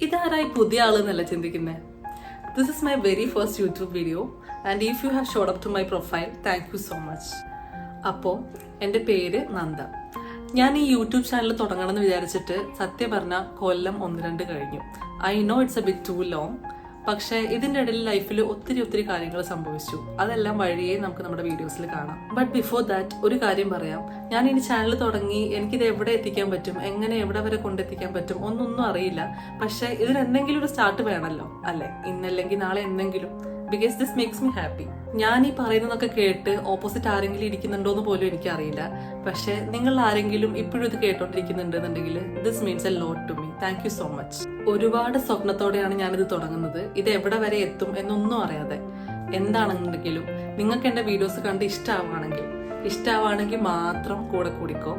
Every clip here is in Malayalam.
ഇതാരായി പുതിയ ആളെന്നല്ല ചിന്തിക്കുന്നത്. This is my very first YouTube video and if you have showed up to my profile, thank you so much. അപ്പോൾ എൻ്റെ പേര് നന്ദ. ഞാൻ ഈ യൂട്യൂബ് ചാനൽ തുടങ്ങണമെന്ന് വിചാരിച്ചിട്ട് സത്യം പറഞ്ഞാൽ കൊല്ലം 1-2 കഴിഞ്ഞു. I know it's a bit too long. പക്ഷേ ഇതിൻ്റെ ഇടയിൽ ലൈഫിൽ ഒത്തിരി കാര്യങ്ങൾ സംഭവിച്ചു. അതെല്ലാം വഴിയേ നമുക്ക് നമ്മുടെ വീഡിയോസിൽ കാണാം. ബട്ട് ബിഫോർ ദാറ്റ് ഒരു കാര്യം പറയാം. ഞാൻ ഇനി ചാനൽ തുടങ്ങി എനിക്കിത് എവിടെ എത്തിക്കാൻ പറ്റും, എങ്ങനെ എവിടെ വരെ കൊണ്ടെത്തിക്കാൻ പറ്റും ഒന്നും അറിയില്ല. പക്ഷേ ഇതിന് എന്തെങ്കിലും ഒരു സ്റ്റാർട്ട് വേണമല്ലോ അല്ലേ? ഇന്നല്ലെങ്കിൽ നാളെ എന്തെങ്കിലും. Because this makes me happy. ഞാൻ ഈ പറയുന്നതൊക്കെ കേട്ട് ഓപ്പോസിറ്റ് ആരെങ്കിലും ഇരിക്കുന്നുണ്ടോന്ന് പോലും എനിക്കറിയില്ല. പക്ഷെ നിങ്ങൾ ആരെങ്കിലും ഇപ്പോഴും ഇത് കേട്ടോണ്ടിരിക്കുന്നുണ്ടെന്നുണ്ടെങ്കിൽ this means a lot to me. Thank you so much. ഒരുപാട് സ്വപ്നത്തോടെയാണ് ഞാനിത് തുടങ്ങുന്നത്. ഇത് എവിടെ വരെ എത്തും എന്നൊന്നും അറിയാതെ. എന്താണെന്നുണ്ടെങ്കിലും നിങ്ങൾക്ക് എൻ്റെ വീഡിയോസ് കണ്ട് ഇഷ്ടമാവാണെങ്കിൽ മാത്രം കൂടെ കൂടിക്കോ.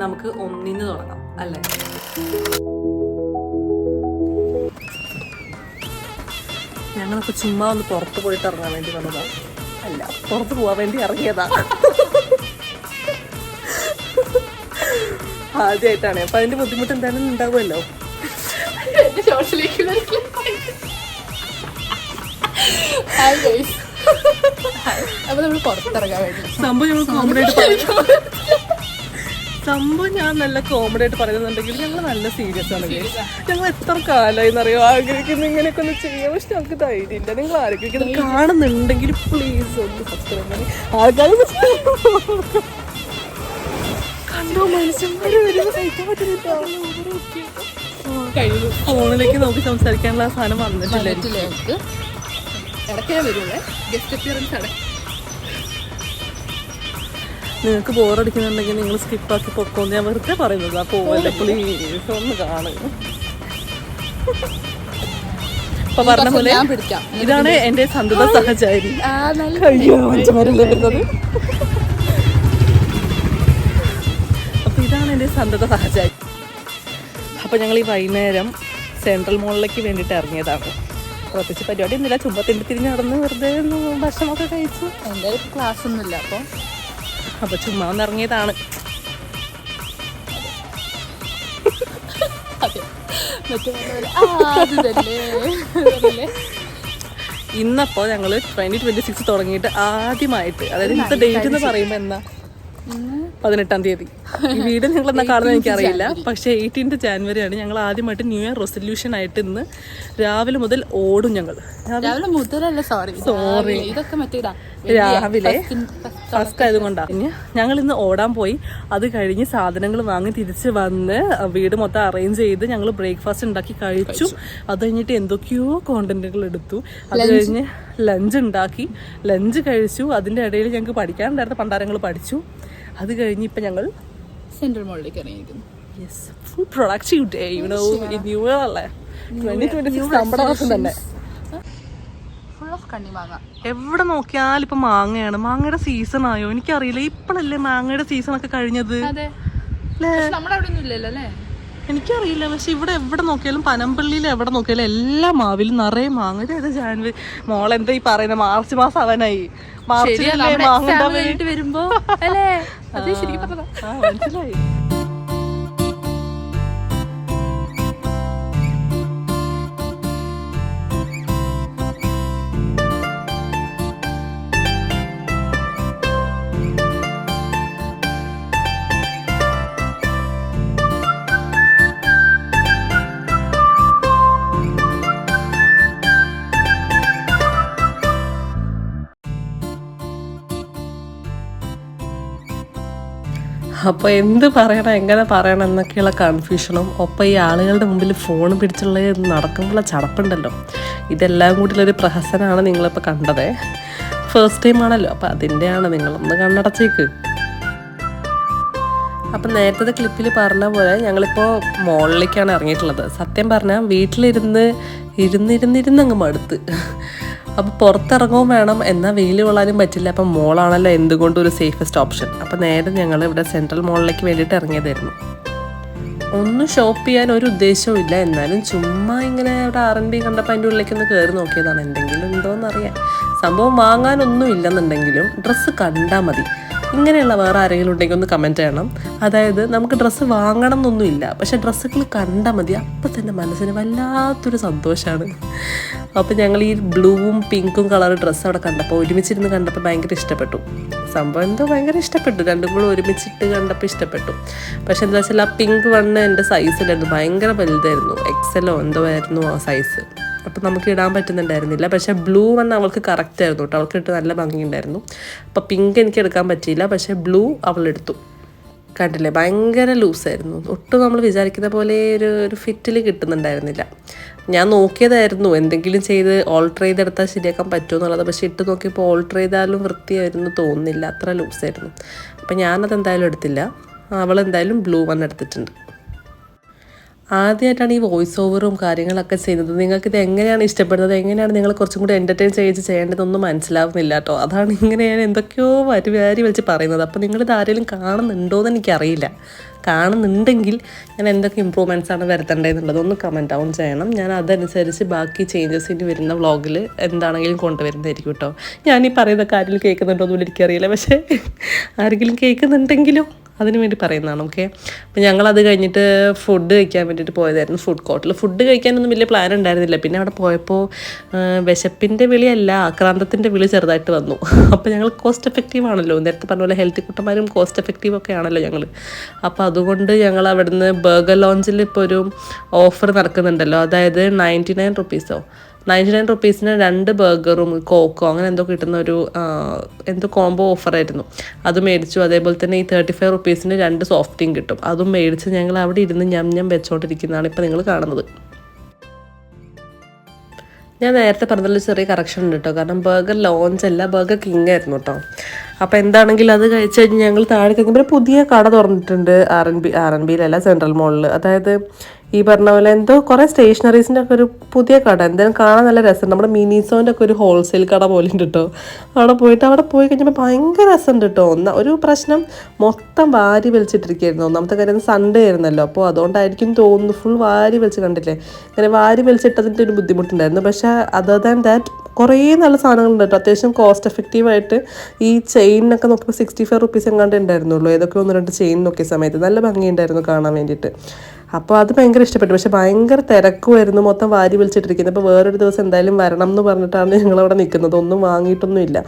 നമുക്ക് ഒന്നിന് തുടങ്ങാം അല്ലേ? ഞങ്ങളൊക്കെ ചുമ്മാ ഒന്ന് പുറത്ത് പോയിട്ട് ഇറങ്ങാൻ വേണ്ടി വന്നതാ. അല്ല, പുറത്ത് പോവാൻ വേണ്ടി ഇറങ്ങിയതാ. ആദ്യമായിട്ടാണ്. അപ്പൊ അതിന്റെ ബുദ്ധിമുട്ട് എന്തായാലും ഉണ്ടാവുമല്ലോ. സംഭവം ഞാൻ നല്ല കോമഡി ആയിട്ട് പറയുന്നുണ്ടെങ്കിൽ ഞങ്ങൾ നല്ല സീരിയസ് ആണ്. ഞങ്ങൾ എത്ര കാലമായി എന്നറിയോ ആഗ്രഹിക്കുന്നു ഇങ്ങനെയൊക്കെ ഒന്ന് ചെയ്യാം. പക്ഷെ ഞങ്ങൾക്ക് ധൈര്യമില്ല. നിങ്ങൾ ആരെങ്കിലും ഇത് കാണുന്നുണ്ടെങ്കിൽ പ്ലീസ് ഒന്ന് സബ്സ്ക്രൈബ് ചെയ്യണം. ആൾക്കാർ കണ്ടോ മനുഷ്യന്മാര് വരുമ്പോൾ സഹിക്കാൻ പറ്റുന്നില്ല. ഫോണിലേക്ക് നോക്കി സംസാരിക്കാനുള്ള ആ സാധനം വന്നിട്ടില്ല. നിങ്ങൾക്ക് ബോറടിക്കുന്നുണ്ടെങ്കിൽ നിങ്ങൾ സ്കിപ്പാക്കി പൊക്കോന്ന് ഞാൻ വെറുതെ പറയുന്നത്. പോവല്ലേ പ്ലീസ് ഒന്ന് കാണുക. ഇപ്പൊ പറഞ്ഞ പോലെ ഇതാണ് എന്റെ സന്തത സഹചാരി. വരുന്നത്. അപ്പൊ ഇതാണ് എന്റെ സന്തത സഹചാരി. അപ്പൊ ഞങ്ങൾ ഈ വൈകുന്നേരം സെൻട്രൽ മോളിലേക്ക് വേണ്ടിയിട്ട് ഇറങ്ങിയതാണ്. പ്രത്യേകിച്ച് പരിപാടി ഒന്നുമില്ല. ചുമ്മാ തിരിഞ്ഞ് നടന്ന് വെറുതെ ഭക്ഷണമൊക്കെ കഴിച്ചു. എൻ്റെ ക്ലാസ് ഒന്നുമില്ല. അപ്പൊ ചുമ്മാ ഒന്ന് ഇറങ്ങിയതാണ്. ഇന്നപ്പോ ഞങ്ങള് 2026 തുടങ്ങിയിട്ട് ആദ്യമായിട്ട്, അതായത് ഇന്നത്തെ ഡേറ്റ് എന്ന് പറയുമ്പോ എന്നാ 18-ാം തീയതി. ഈ വീട് നിങ്ങൾ എന്നാ കാണുന്നത് എനിക്കറിയില്ല. പക്ഷെ 18th January ആണ് ഞങ്ങൾ ആദ്യമായിട്ട് ന്യൂ ഇയർ റെസൊല്യൂഷൻ ആയിട്ട് ഇന്ന് രാവിലെ മുതൽ ഓടും. രാവിലെ ഫസ്റ്റ് ആയതുകൊണ്ടാണ്. പിന്നെ ഞങ്ങൾ ഇന്ന് ഓടാൻ പോയി. അത് കഴിഞ്ഞ് സാധനങ്ങൾ വാങ്ങി തിരിച്ച് വന്ന് വീട് മൊത്തം അറേഞ്ച് ചെയ്ത് ഞങ്ങൾ ബ്രേക്ക്ഫാസ്റ്റ് ഉണ്ടാക്കി കഴിച്ചു. അത് കഴിഞ്ഞിട്ട് എന്തൊക്കെയോ കോണ്ടന്റുകൾ എടുത്തു. അത് കഴിഞ്ഞ് ലഞ്ച് കഴിച്ചു. അതിന്റെ ഇടയിൽ ഞങ്ങൾക്ക് പഠിക്കാനുണ്ടായിരുന്ന പണ്ടാരങ്ങൾ പഠിച്ചു. അത് കഴിഞ്ഞ് ഇപ്പൊ ഞങ്ങൾ സെൻട്രൽ മോളിലേക്ക് ഇറങ്ങിയിരിക്കുന്നു. Yes, full productive day. New year അല്ലേ? 2026 നമ്മുടെ വർഷം തന്നെ. എവിടെ നോക്കിയാലും ഇപ്പൊ മാങ്ങയാണ്. മാങ്ങയുടെ സീസൺ ആയോ എനിക്കറിയില്ല. ഇപ്പോഴല്ലേ മാങ്ങയുടെ സീസൺ ഒക്കെ കഴിഞ്ഞത്? എനിക്കറിയില്ല. പക്ഷെ ഇവിടെ എവിടെ നോക്കിയാലും, പനമ്പള്ളിയിൽ എവിടെ നോക്കിയാലും എല്ലാ മാവിലും നിറയെ മാങ്ങ. ഇത് ജാനുവരി മോളെന്താ ഈ പറയുന്നത്? മാർച്ച് മാസം ആവാനായി. മാർച്ചിലല്ലേ മാങ്ങ വരുമ്പോ മനസ്സിലായി. അപ്പോൾ എന്ത് പറയണം, എങ്ങനെ പറയണം എന്നൊക്കെയുള്ള കൺഫ്യൂഷനും ഒപ്പം ഈ ആളുകളുടെ മുമ്പിൽ ഫോൺ പിടിച്ചുള്ള നടക്കുമ്പോഴുള്ള ചടപ്പുണ്ടല്ലോ. ഇതെല്ലാം കൂടിയുള്ളൊരു പ്രഹസനമാണ് നിങ്ങളിപ്പോൾ കണ്ടത്. ഫസ്റ്റ് ടൈം ആണല്ലോ, അപ്പോൾ അതിൻ്റെയാണ്. നിങ്ങളൊന്ന് കണ്ണടച്ചേക്ക്. അപ്പം നേരത്തെ ക്ലിപ്പിൽ പറഞ്ഞ പോലെ ഞങ്ങളിപ്പോൾ മോളിലേക്കാണ് ഇറങ്ങിയിട്ടുള്ളത്. സത്യം പറഞ്ഞാൽ വീട്ടിലിരുന്ന് അങ്ങ് മടുത്ത്. അപ്പോൾ പുറത്തിറങ്ങുകയും വേണം, എന്നാൽ വെയിൽ കൊള്ളാനും പറ്റില്ല. അപ്പം മോളാണല്ലോ എന്തുകൊണ്ടും ഒരു സേഫസ്റ്റ് ഓപ്ഷൻ. അപ്പം നേരെ ഞങ്ങൾ ഇവിടെ സെൻട്രൽ മോളിലേക്ക് വേണ്ടിയിട്ട് ഇറങ്ങിയതായിരുന്നു. ഒന്നും ഷോപ്പ് ചെയ്യാൻ ഒരു ഉദ്ദേശവും ഇല്ല. എന്നാലും ചുമ്മാ ഇങ്ങനെ ഇവിടെ R&B കണ്ടപ്പോൾ അതിൻ്റെ ഉള്ളിലേക്ക് ഒന്ന് കയറി നോക്കിയതാണ്. എന്തെങ്കിലും ഉണ്ടോയെന്ന് അറിയാൻ. സംഭവം വാങ്ങാനൊന്നും ഇല്ലെന്നുണ്ടെങ്കിലും ഡ്രസ്സ് കണ്ടാൽ മതി. ഇങ്ങനെയുള്ള വേറെ ആരെങ്കിലും ഉണ്ടെങ്കിൽ ഒന്ന് കമൻറ്റ് ചെയ്യണം. അതായത് നമുക്ക് ഡ്രസ്സ് വാങ്ങണം എന്നൊന്നുമില്ല, പക്ഷേ ഡ്രസ്സുകൾ കണ്ടാൽ മതി അപ്പം തന്നെ മനസ്സിന് വല്ലാത്തൊരു സന്തോഷമാണ്. അപ്പോൾ ഞങ്ങൾ ഈ ബ്ലൂവും പിങ്കും കളർ ഡ്രസ്സ് അവിടെ കണ്ടപ്പോൾ ഒരുമിച്ചിരുന്ന് കണ്ടപ്പോൾ ഭയങ്കര ഇഷ്ടപ്പെട്ടു. സംഭവം എന്തോ ഭയങ്കര ഇഷ്ടപ്പെട്ടു, രണ്ടും കൂടെ ഒരുമിച്ചിട്ട് കണ്ടപ്പോൾ ഇഷ്ടപ്പെട്ടു. പക്ഷെ എന്താ വെച്ചാൽ ആ പിങ്ക് വണ്ണ് എൻ്റെ സൈസിലായിരുന്നു, ഭയങ്കര വലുതായിരുന്നു, എക്സലോ എന്തോ ആയിരുന്നു ആ സൈസ്. അപ്പോൾ നമുക്ക് ഇടാൻ പറ്റുന്നുണ്ടായിരുന്നില്ല. പക്ഷേ ബ്ലൂ വന്ന് അവൾക്ക് കറക്റ്റ് ആയിരുന്നു കേട്ടോ, അവൾക്ക് ഇട്ട് നല്ല ഭംഗിയുണ്ടായിരുന്നു. അപ്പോൾ പിങ്ക് എനിക്ക് എടുക്കാൻ പറ്റിയില്ല, പക്ഷേ ബ്ലൂ അവളെടുത്തു. കണ്ടില്ലേ, ഭയങ്കര ലൂസായിരുന്നു, ഒട്ടും നമ്മൾ വിചാരിക്കുന്ന പോലെ ഒരു ഫിറ്റിൽ കിട്ടുന്നുണ്ടായിരുന്നില്ല. ഞാൻ നോക്കിയതായിരുന്നു എന്തെങ്കിലും ചെയ്ത് ഓൾട്ടർ ചെയ്തെടുത്താൽ ശരിയാക്കാൻ പറ്റുമോ എന്നുള്ളത്. പക്ഷേ ഇട്ട് നോക്കിയപ്പോൾ ഓൾട്ടർ ചെയ്താലും വൃത്തിയായിരുന്നു തോന്നുന്നില്ല, അത്ര ലൂസായിരുന്നു. അപ്പം ഞാനത് എന്തായാലും എടുത്തില്ല. അവളെന്തായാലും ബ്ലൂ വൺ എടുത്തിട്ടുണ്ട്. ആദ്യമായിട്ടാണ് ഈ വോയിസ് ഓവറും കാര്യങ്ങളൊക്കെ ചെയ്യുന്നത്. നിങ്ങൾക്കിത് എങ്ങനെയാണ് ഇഷ്ടപ്പെടുന്നത്, എങ്ങനെയാണ് നിങ്ങൾ കുറച്ചും കൂടി എൻ്റർടൈൻ ചെയ്യേണ്ടതൊന്നും മനസ്സിലാവുന്നില്ല കേട്ടോ. അതാണ് ഇങ്ങനെ ഞാൻ എന്തൊക്കെയോ വാരി വലിച്ച് പറയുന്നത്. അപ്പോൾ നിങ്ങളിത് ആരെങ്കിലും കാണുന്നുണ്ടോ എന്ന് എനിക്കറിയില്ല. കാണുന്നുണ്ടെങ്കിൽ ഞാൻ എന്തൊക്കെ ഇമ്പ്രൂവ്മെൻറ്റ്സാണ് വരുത്തേണ്ടതെന്നുള്ളതൊന്ന് കമൻറ്റ് ഡൗൺ ചെയ്യണം. ഞാൻ അതനുസരിച്ച് ബാക്കി ചേഞ്ചസ് ഇനി വരുന്ന വ്ളോഗിൽ എന്താണെങ്കിലും കൊണ്ടുവരുന്നതായിരിക്കും കേട്ടോ. ഞാനീ പറയുന്ന കാര്യങ്ങൾ കേൾക്കുന്നുണ്ടോ എന്നുകൂടി എനിക്കറിയില്ല, പക്ഷേ ആരെങ്കിലും കേൾക്കുന്നുണ്ടെങ്കിലോ അതിന് വേണ്ടി പറയുന്നതാണ്. ഓക്കെ, അപ്പോൾ ഞങ്ങളത് കഴിഞ്ഞിട്ട് ഫുഡ് കഴിക്കാൻ വേണ്ടിയിട്ട് പോയതായിരുന്നു ഫുഡ് കോർട്ടിൽ. ഫുഡ് കഴിക്കാനൊന്നും വലിയ പ്ലാൻ ഉണ്ടായിരുന്നില്ല. പിന്നെ അവിടെ പോയപ്പോൾ വിശപ്പിൻ്റെ വിളിയല്ല, ആക്രാന്തത്തിൻ്റെ വിളി ചെറുതായിട്ട് വന്നു. അപ്പോൾ ഞങ്ങൾ കോസ്റ്റ് എഫക്റ്റീവ് ആണല്ലോ, നേരത്തെ പറഞ്ഞ പോലെ ഹെൽത്തി കുട്ടന്മാരും കോസ്റ്റ് എഫക്റ്റീവ് ഒക്കെ ആണല്ലോ ഞങ്ങൾ. അപ്പോൾ അതുകൊണ്ട് ഞങ്ങൾ അവിടുന്ന് ബർഗർ ലോഞ്ചിൽ ഇപ്പോൾ ഒരു ഓഫർ നടക്കുന്നുണ്ടല്ലോ, അതായത് 99 റുപ്പീസോ 99 റുപ്പീസിന് 2 ബർഗറും കോക്കോ അങ്ങനെ എന്തോ കിട്ടുന്ന ഒരു എന്തോ കോംബോ ഓഫറായിരുന്നു. അത് മേടിച്ചു. അതേപോലെ തന്നെ ഈ 35 റുപ്പീസിന് 2 സോഫ്റ്റിയും കിട്ടും, അതും മേടിച്ച് ഞങ്ങൾ അവിടെ ഇരുന്ന് ഞം വെച്ചോണ്ടിരിക്കുന്നതാണ് ഇപ്പോൾ നിങ്ങൾ കാണുന്നത്. ഞാൻ നേരത്തെ പറഞ്ഞതിൽ ചെറിയ കറക്ഷൻ ഉണ്ട് കേട്ടോ, കാരണം ബർഗർ ലോഞ്ച് അല്ല, ബർഗർ കിങ് ആയിരുന്നു കേട്ടോ. അപ്പോൾ എന്താണെങ്കിലും അത് കഴിച്ച് കഴിഞ്ഞ് ഞങ്ങൾ താഴെ കഴിയുമ്പോൾ പുതിയ കട തുറന്നിട്ടുണ്ട് ആർ.എൻ.ബിയിലല്ല, സെൻട്രൽ മോളിൽ. അതായത് ഈ പറഞ്ഞ പോലെ എന്തോ കുറേ സ്റ്റേഷനറീസിൻ്റെ ഒക്കെ ഒരു പുതിയ കട, എന്തായാലും കാണാൻ നല്ല രസമുണ്ട്. നമ്മുടെ മിനിസോൻ്റെ ഒക്കെ ഒരു ഹോൾസെയിൽ കട പോലെ ഉണ്ട് കേട്ടോ. അവിടെ പോയി കഴിഞ്ഞപ്പോൾ ഭയങ്കര രസമുണ്ട് കേട്ടോ. ഒരു പ്രശ്നം, മൊത്തം വാരി വലിച്ചിട്ടിരിക്കുകയായിരുന്നു. ഒന്നാമത്തെ കാര്യം സൺഡേ ആയിരുന്നല്ലോ, അപ്പോൾ അതുകൊണ്ടായിരിക്കും തോന്നുന്നു ഫുൾ വാരി വലിച്ച് കണ്ടില്ലേ, അങ്ങനെ വാരി വലിച്ചിട്ടതിൻ്റെ ഒരു ബുദ്ധിമുട്ടുണ്ടായിരുന്നു. പക്ഷേ അതർ ദാൻ ദാറ്റ് കുറേ നല്ല സാധനങ്ങളുണ്ട് കേട്ടോ, അത്യാവശ്യം കോസ്റ്റ് എഫക്റ്റീവായിട്ട്. ഈ ചെയിനൊക്കെ നോക്കുമ്പോൾ 65 റുപ്പീസ് എങ്ങാണ്ട് ഉണ്ടായിരുന്നുള്ളൂ, ഏതൊക്കെ 1-2 ചെയിൻ നോക്കിയ സമയത്ത് നല്ല ഭംഗിയുണ്ടായിരുന്നു കാണാൻ വേണ്ടിയിട്ട്. അപ്പോൾ അത് ഭയങ്കര ഇഷ്ടപ്പെട്ടു. പക്ഷേ ഭയങ്കര തിരക്കുമായിരുന്നു, മൊത്തം വാരി വലിച്ചിട്ടിരിക്കുന്നത്. അപ്പോൾ വേറൊരു ദിവസം എന്തായാലും വരണം എന്ന് പറഞ്ഞിട്ടാണ് ഞങ്ങളവിടെ നിൽക്കുന്നത്. ഒന്നും വാങ്ങിയിട്ടൊന്നുമില്ല,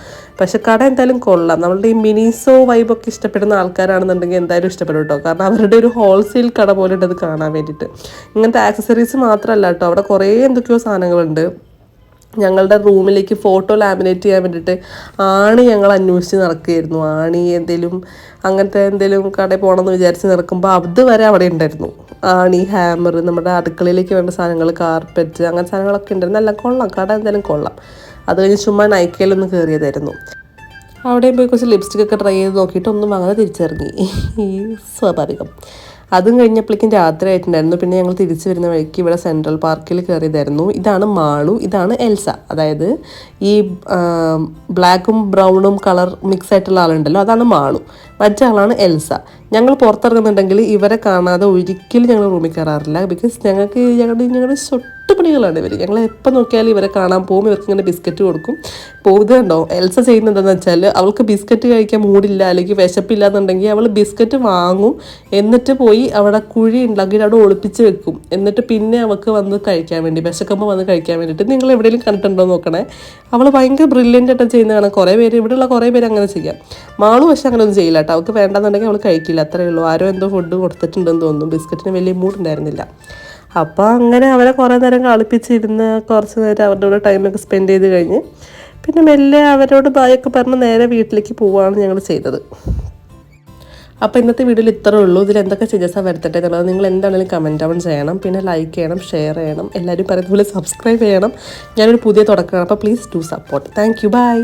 പക്ഷെ കട എന്തായാലും കൊള്ളാം. നമ്മളുടെ ഈ മിനിസോ വൈബൊക്കെ ഇഷ്ടപ്പെടുന്ന ആൾക്കാരാണെന്നുണ്ടെങ്കിൽ എന്തായാലും ഇഷ്ടപ്പെടും കേട്ടോ, കാരണം അവരുടെ ഒരു ഹോൾസെയിൽ കട പോലെ ഉണ്ട് അത് കാണാൻ വേണ്ടിയിട്ട്. ഇങ്ങനത്തെ ആക്സസറീസ് മാത്രമല്ല കേട്ടോ, അവിടെ കുറേ എന്തൊക്കെയോ സാധനങ്ങളുണ്ട്. ഞങ്ങളുടെ റൂമിലേക്ക് ഫോട്ടോ ലാമിനേറ്റ് ചെയ്യാൻ വേണ്ടിയിട്ട് ഞങ്ങൾ അന്വേഷിച്ച് നടക്കുകയായിരുന്നു. അങ്ങനത്തെ എന്തെങ്കിലും കടയിൽ പോകണമെന്ന് വിചാരിച്ച് നടക്കുമ്പോൾ അതുവരെ അവിടെ ഉണ്ടായിരുന്നു. ഹാമർ, നമ്മുടെ അടുക്കളയിലേക്ക് വേണ്ട സാധനങ്ങൾ, കാർപ്പറ്റ്, അങ്ങനെ സാധനങ്ങളൊക്കെ ഉണ്ടായിരുന്നു. നല്ല കൊള്ളാം, കട എന്തായാലും കൊള്ളാം. അത് കഴിഞ്ഞ് ചുമ്മാ നൈക്കയിലൊന്ന് കയറിയതായിരുന്നു. അവിടെയും പോയി കുറച്ച് ലിപ്സ്റ്റിക്കൊക്കെ ട്രൈ ചെയ്ത് നോക്കിയിട്ട് ഒന്നും വാങ്ങാതെ തിരിച്ചിറങ്ങി. ഈ സ്വാഭാവികം. അതും കഴിഞ്ഞപ്പോഴേക്കും രാത്രി ആയിട്ടുണ്ടായിരുന്നു. പിന്നെ ഞങ്ങൾ തിരിച്ചു വരുന്ന വഴിക്ക് ഇവിടെ സെൻട്രൽ പാർക്കിൽ കയറിയതായിരുന്നു. ഇതാണ് മാളു, ഇതാണ് എൽസ. അതായത് ഈ ബ്ലാക്കും ബ്രൗണും കളർ മിക്സ് ആയിട്ടുള്ള ആളുണ്ടല്ലോ, അതാണ് മാളു. മറ്റേ ആളാണ് എൽസ. ഞങ്ങൾ പുറത്തിറങ്ങുന്നുണ്ടെങ്കിൽ ഇവരെ കാണാതെ ഒരിക്കലും ഞങ്ങൾ റൂമിൽ കയറാറില്ല. ബിക്കോസ് ഞങ്ങളുടെ ചൊട്ടുപണികളാണ് ഇവർ. ഞങ്ങൾ എപ്പോൾ നോക്കിയാലും ഇവരെ കാണാൻ പോകും, ഇവർക്ക് ഇങ്ങനെ ബിസ്ക്കറ്റ് കൊടുക്കും. പോകുന്നത് കണ്ടോ, എൽസ ചെയ്യുന്നതെന്ന് വെച്ചാൽ അവൾക്ക് ബിസ്ക്കറ്റ് കഴിക്കാൻ മൂടില്ല അല്ലെങ്കിൽ വിശപ്പില്ല എന്നുണ്ടെങ്കിൽ അവൾ ബിസ്ക്കറ്റ് വാങ്ങും, എന്നിട്ട് പോയി അവിടെ കുഴി ഉണ്ടാക്കിയിട്ട് അവിടെ ഒളിപ്പിച്ച് വെക്കും. എന്നിട്ട് പിന്നെ അവൾക്ക് വന്ന് കഴിക്കാൻ വേണ്ടി, വിശക്കുമ്പോൾ വന്ന് കഴിക്കാൻ വേണ്ടിയിട്ട്. നിങ്ങൾ എവിടെയെങ്കിലും കണ്ടിട്ടുണ്ടോ നോക്കണേ. അവൾ ഭയങ്കര ബ്രില്യൻ്റ് ആയിട്ട് ചെയ്യുന്നതാണ്. ഇവിടെയുള്ള കുറേ പേര് അങ്ങനെ ചെയ്യാം. മാളു പക്ഷെ അങ്ങനെ ഒന്നും ചെയ്യില്ല കേട്ടോ. അവൾക്ക് വേണ്ടെന്നുണ്ടെങ്കിൽ അവൾ കഴിക്കില്ല, അത്രയേ ഉള്ളൂ. ആരോ എന്തോ ഫുഡ് കൊടുത്തിട്ടുണ്ടെന്ന് തോന്നുന്നു, ബിസ്ക്കറ്റിന് വലിയ മൂടുണ്ടായിരുന്നില്ല. അപ്പോൾ അങ്ങനെ അവരെ കുറേ നേരം കളിപ്പിച്ചിരുന്ന് കുറച്ച് നേരം അവരുടെ കൂടെ ടൈമൊക്കെ സ്പെൻഡ് ചെയ്ത് കഴിഞ്ഞ് പിന്നെ മെല്ലെ അവരോട് ബായൊക്കെ പറഞ്ഞ് നേരെ വീട്ടിലേക്ക് പോവുകയാണ് ഞങ്ങൾ ചെയ്തത്. അപ്പോൾ ഇന്നത്തെ വീഡിയോയിൽ ഇത്രേ ഉള്ളൂ. ഇതിൽ എന്തൊക്കെ ചേഞ്ചസാണ് വരുത്തട്ടെ എന്നുള്ളത് നിങ്ങൾ എന്താണെങ്കിലും കമൻറ്റ് ഡൗൺ ചെയ്യണം. പിന്നെ ലൈക്ക് ചെയ്യണം, ഷെയർ ചെയ്യണം, എല്ലാവരും പറയുന്ന പോലെ സബ്സ്ക്രൈബ് ചെയ്യണം. ഞാനൊരു പുതിയ തുടക്കമാണ്, അപ്പോൾ please do support. Thank you, by.